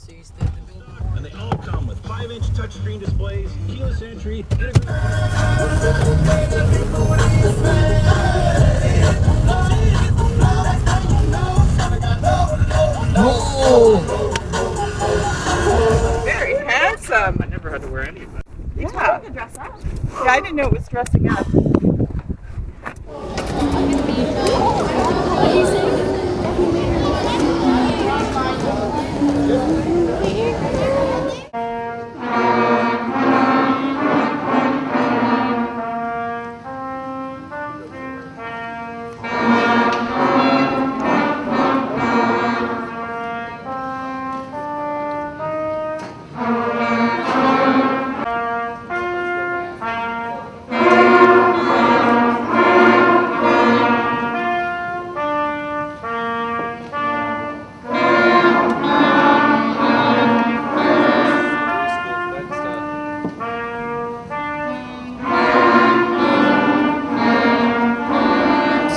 And they all come with 5-inch touchscreen displays, keyless entry, Very handsome. I never had to wear any of it. Yeah. To dress up. Yeah, I didn't know it was dressing up. What do you say?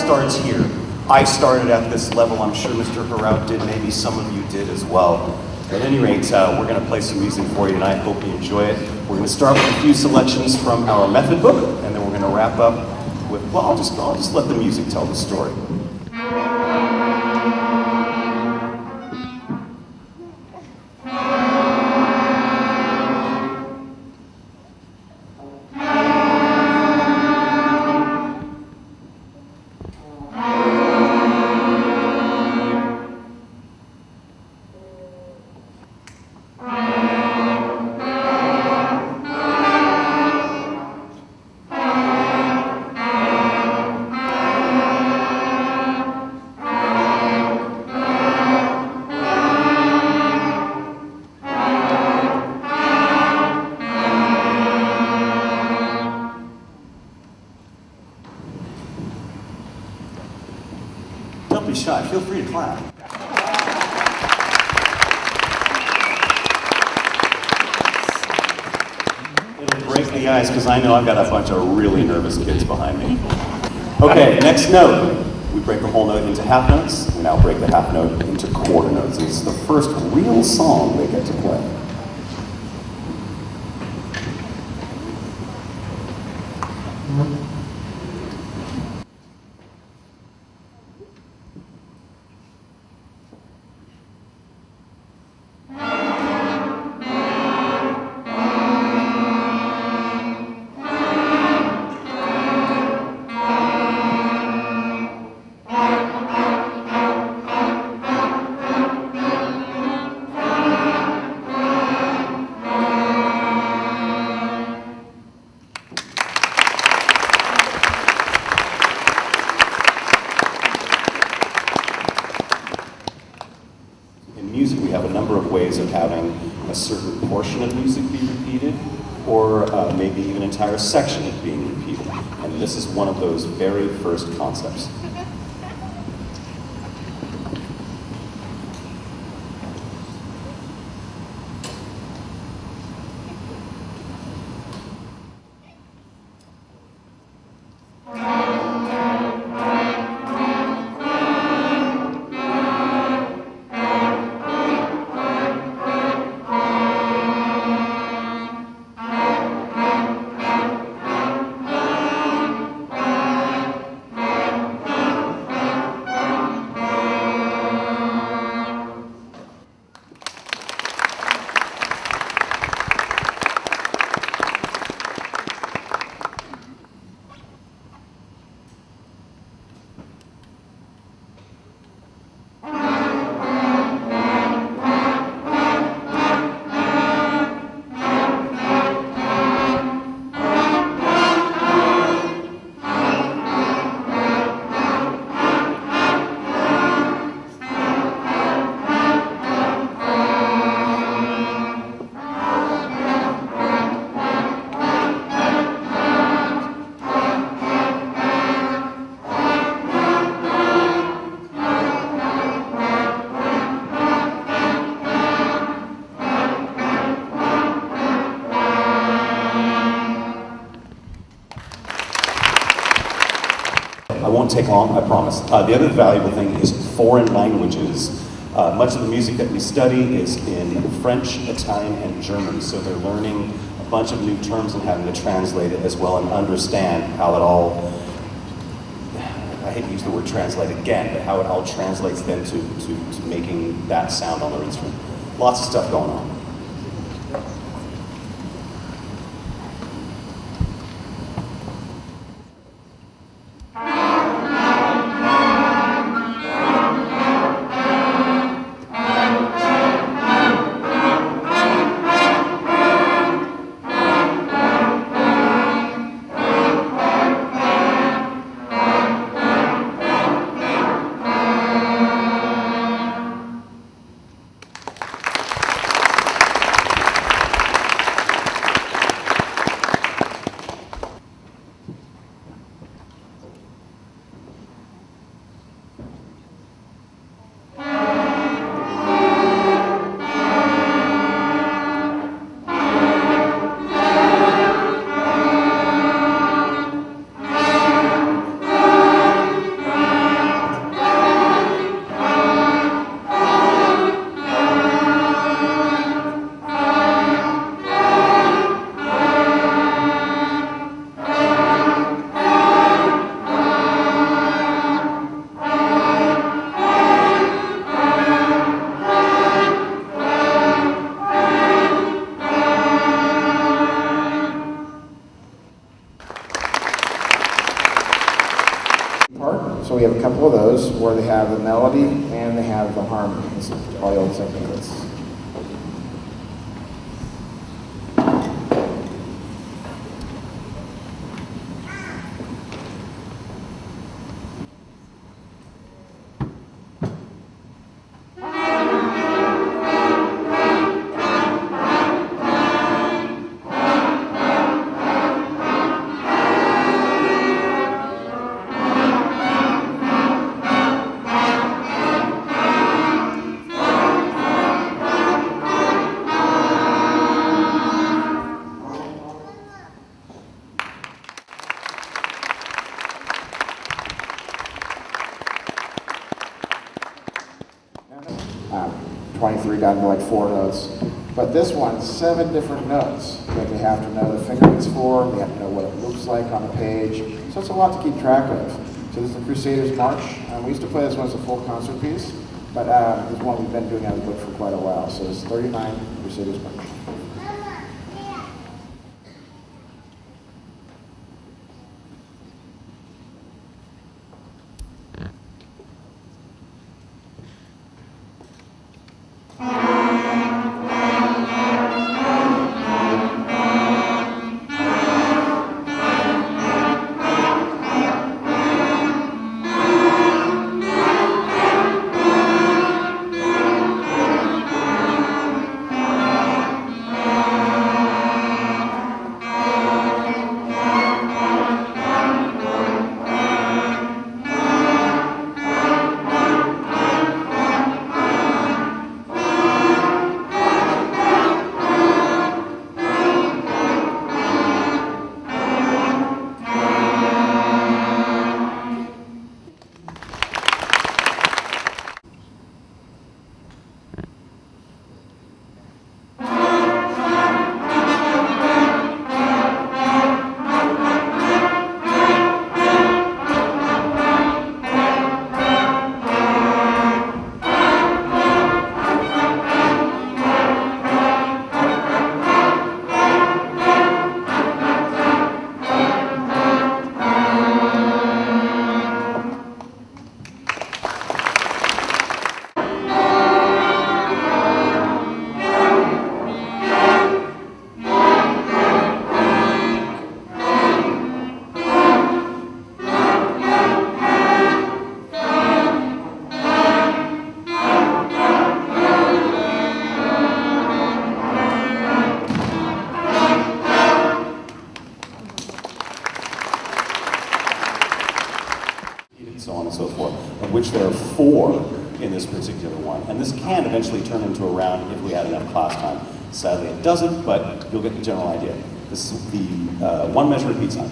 Starts here. I started at this level. I'm sure Mr. Heraut did. Maybe some of you did as well. At any rate, we're going to play some music for you tonight. Hope you enjoy it. We're going to start with a few selections from our method book, and then we're going to wrap up with, well, I'll just let the music tell the story. Don't be shy, feel free to clap. It'll break the ice because I know I've got a bunch of really nervous kids behind me. Okay, next note. We break the whole note into half notes. We now break the half note into quarter notes. This is the first real song they get to play. In music, we have a number of ways of having a certain portion of music be repeated, or maybe even an entire section being repeated. And this is one of those very first concepts. I won't take long, I promise. The other valuable thing is foreign languages Much of the music that we study is in French, Italian, and German, so they're learning a bunch of new terms and having to translate it as well and understand how it all, I hate to use the word translate again, but how it all translates then to making that sound on their instrument. Lots of stuff going on. So we have a couple of those where they have the melody and they have the harmony. This is probably all the technicals. Um, 23 down to like 4 notes. But this one, 7 different notes that they have to know the fingerings for, they have to know what it looks like on the page. So it's a lot to keep track of. So this is the Crusaders March. We used to play this one as a full concert piece, but it's one we've been doing out of the book for quite a while. So it's 39 Crusaders March. So on and so forth, of which there are 4 in this particular one. And this can eventually turn into a round if we had enough class time. Sadly it doesn't, but you'll get the general idea. This is the 1 measure repeat sign.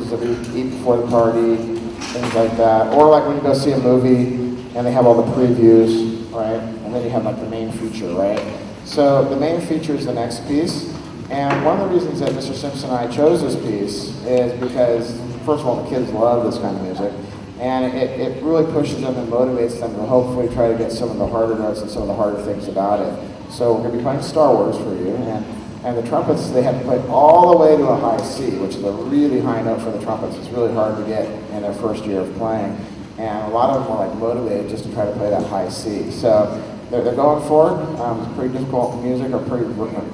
pieces that we eat before the party, things like that. Or like when you go see a movie and they have all the previews, right? And then you have like the main feature, right? So the main feature is the next piece. And one of the reasons that Mr. Simpson and I chose this piece is because, first of all, the kids love this kind of music. And it really pushes them and motivates them to hopefully try to get some of the harder notes and some of the harder things about it. So we're going to be playing Star Wars for you. And the trumpets, they have to play all the way to a high C, which is a really high note for the trumpets. It's really hard to get in their first year of playing. And a lot of them are like motivated just to try to play that high C. So they're going for it. It's pretty difficult music, or pretty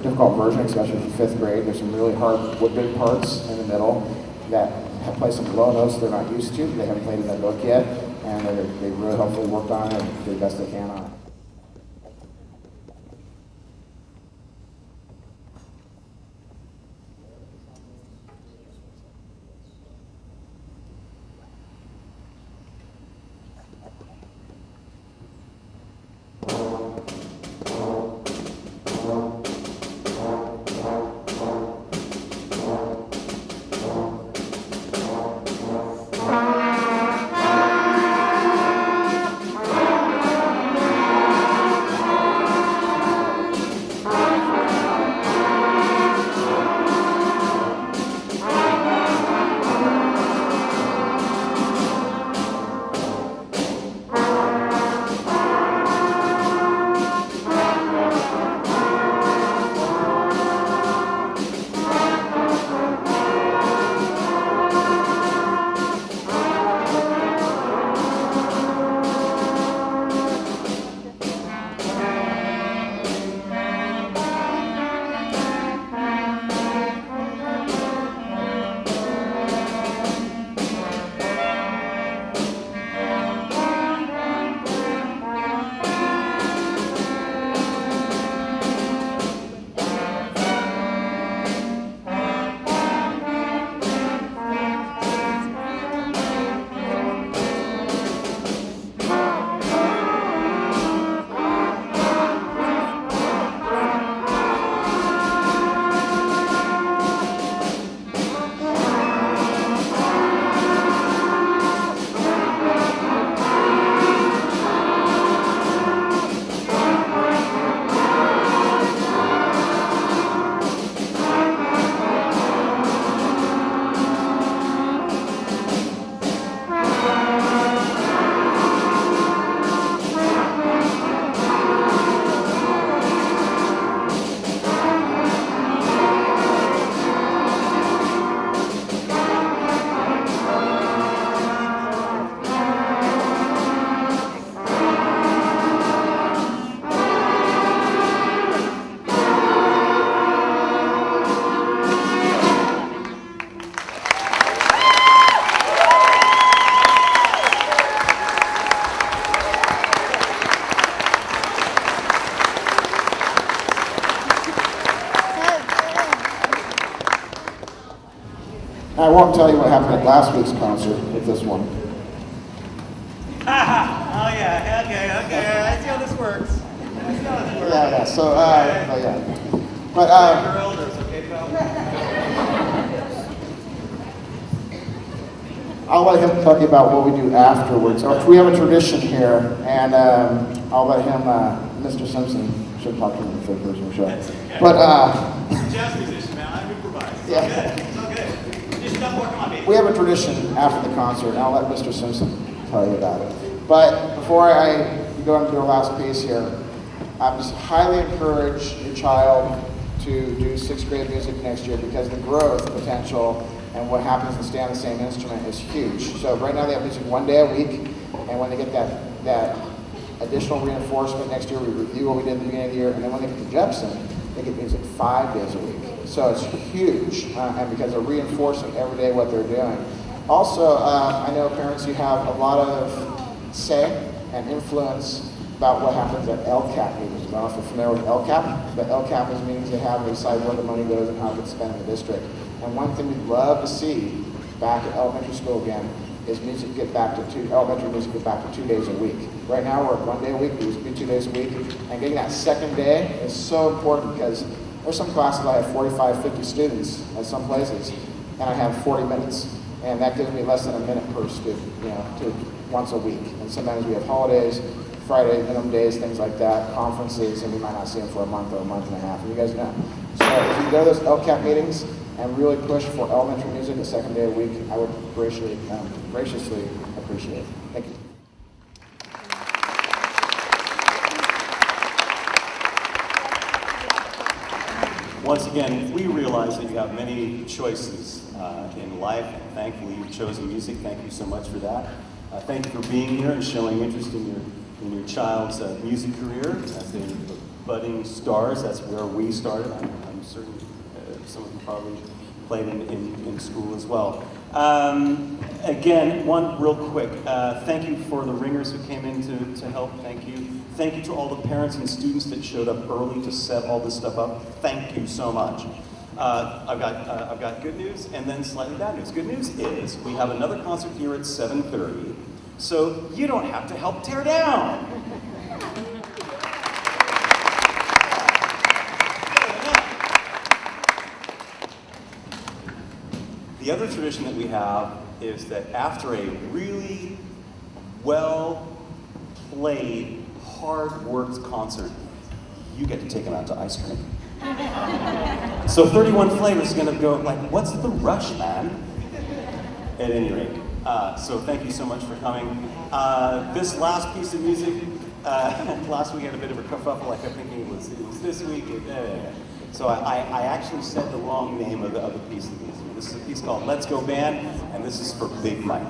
difficult version, especially for 5th grade. There's some really hard woodwind parts in the middle that have played some low notes they're not used to. They haven't played in that book yet, and they really hopefully worked on it and did the best they can on it. I won't tell you what happened at last week's concert with this one. Oh yeah, okay, I see how this works. Yeah, so, yeah. But, Your elders, okay, pal? I'll let him tell you about what we do afterwards. We have a tradition here, and I'll let him, Mr. Simpson, should talk to him in the third person show. Okay. But, Jazz musician, man, I improvise. Yeah. It's okay. Just come work on me. we have a tradition after the concert, and I'll let Mr. Simpson tell you about it. But before I go into our last piece here, I just highly encourage your child to do 6th grade music next year, because the growth potential and what happens to stay on the same instrument is huge. So right now they have music 1 day a week, and when they get that additional reinforcement next year, we review what we did at the beginning of the year, and then when they get to Jepson, they get music 5 days a week. So it's huge, and because they're reinforcing every day what they're doing. Also, I know parents, you have a lot of say and influence about what happens at LCAP meetings. I don't know if you're familiar with LCAP, but LCAP is meetings they have to decide where the money goes and how it gets spent in the district. And one thing we'd love to see back at elementary school again is elementary music get back to 2 days a week. Right now we're at 1 day a week, we used to be 2 days a week, and getting that second day is so important, because there's some classes I have 45, 50 students at some places, and I have 40 minutes. And that gives me less than a minute per student, to once a week. And sometimes we have holidays, Friday minimum days, things like that, conferences, and we might not see them for a month or a month and a half, and you guys know. So if you go to those LCAP meetings and really push for elementary music the second day a week, I would graciously appreciate it. Thank you. Once again, we realize that you have many choices in life, and thankfully you've chosen music. Thank you so much for that. Thank you for being here and showing interest in your child's music career as they're budding stars. That's where we started. I'm certain some of you probably played in school as well. Again, one real quick, thank you for the ringers who came in to help. Thank you. Thank you to all the parents and students that showed up early to set all this stuff up. Thank you so much. I've got good news and then slightly bad news. Good news is we have another concert here at 7:30, so you don't have to help tear down. The other tradition that we have is that after a really well-played, hard-worked concert, you get to take them out to ice cream. So 31 Flavors is gonna go like, what's the rush, man? At any rate, so thank you so much for coming. This last piece of music, last week I had a bit of a kerfuffle, like I'm thinking it was this week. So I actually said the wrong name of the other piece of music. This is a piece called Let's Go Band, and this is for Big Mike.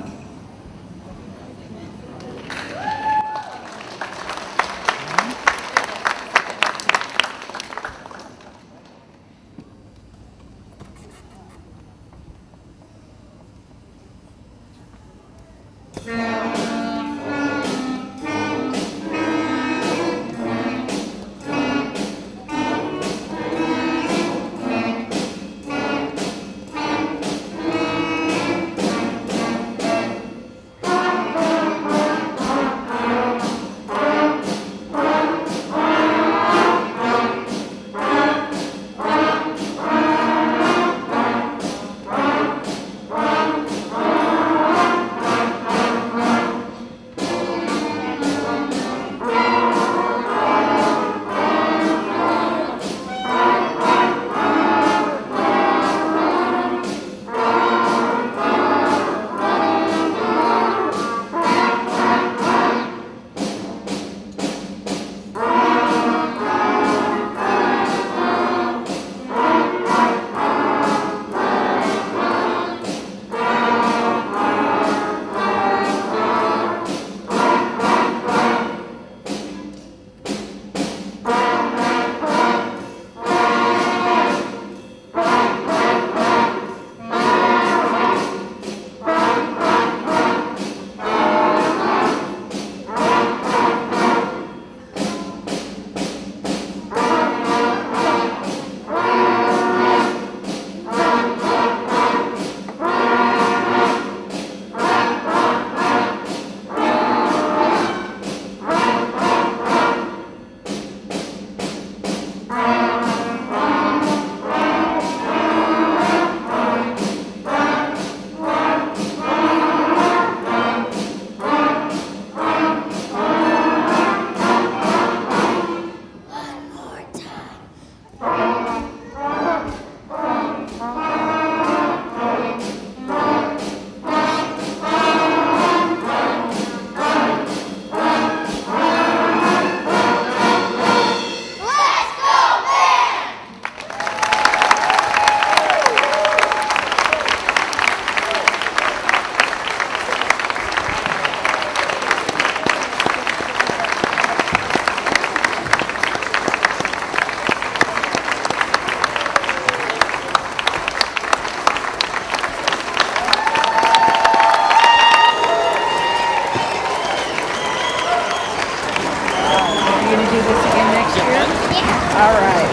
All right.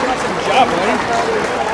Good job, buddy.